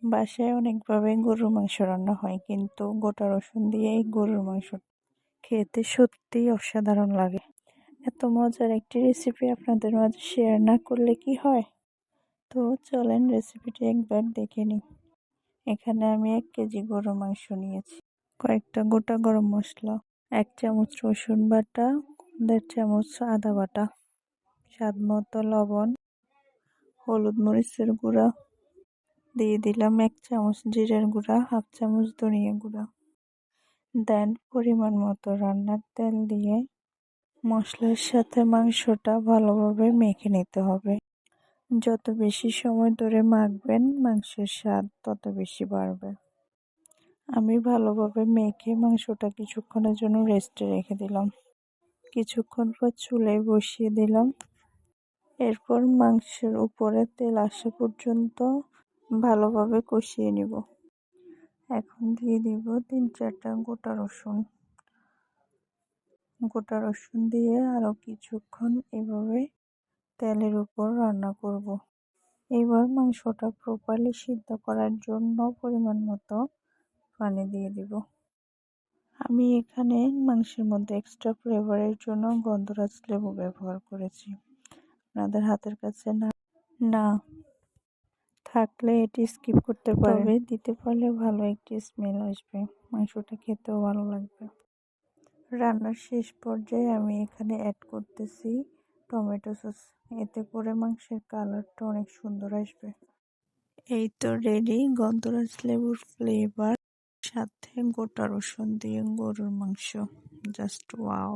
বাসায় অনেকভাবে গরুর মাংস রান্না হয়, কিন্তু গোটা রসুন দিয়ে এই গরুর মাংস খেতে সত্যিই অসাধারণ লাগে। এত মজার একটি রেসিপি আপনাদের মাঝে শেয়ার না করলে কি হয়। তো চলেন রেসিপিটি একবার দেখে নিই। এখানে আমি 1 কেজি গরুর মাংস নিয়েছি, কয়েকটা গোটা গরম মশলা, 1 চামচ রসুন বাটা, 1.5 চামচ আদা বাটা, স্বাদ মতো লবণ, হলুদ মরিচের গুঁড়া, দিয়ে দিলাম 1 চামচ জিরার গুঁড়া, 1/2 চামচ ধনিয়া গুঁড়া। দেন পরিমাণ মতো রান্নার তেল দিয়ে মশলার সাথে মাংসটা ভালোভাবে মেখে নিতে হবে। যত বেশি সময় ধরে মাখবেন মাংসের স্বাদ তত বেশি বাড়বে। আমি ভালোভাবে মেখে মাংসটা কিছুক্ষণের জন্য রেস্টে রেখে দিলাম। কিছুক্ষণ পর চুলায় বসিয়ে দিলাম। এরপর মাংসের উপরে তেল আসা পর্যন্ত ভালোভাবে কষিয়ে নিব। এখন দিয়ে দিব 3-4টা গোটা রসুন দিয়ে আরও কিছুক্ষণ এভাবে তেলের উপর রান্না করব। এবার মাংসটা প্রপারলি সিদ্ধ করার জন্য পরিমাণ মতো পানি দিয়ে দিব। আমি এখানে মাংসের মধ্যে এক্সট্রা ফ্লেভারের জন্য গন্ধরাজ লেবু ব্যবহার করেছি। আপনাদের হাতের কাছে না থাকলে এটি স্কিপ করতে পারেন, তবে দিতে পারলে ভালো একটি স্মেল আসবে, মাংসটা খেতেও ভালো লাগবে। রান্নার শেষ পর্যায়ে আমি এখানে অ্যাড করতেছি টমেটো সস, এতে করে মাংসের কালারটা অনেক সুন্দর আসবে। এই তো রেডি গন্ধরাজ লেবুর ফ্লেভার সাথে গোটা রসুন দিয়ে গরুর মাংস, জাস্ট ওয়াও।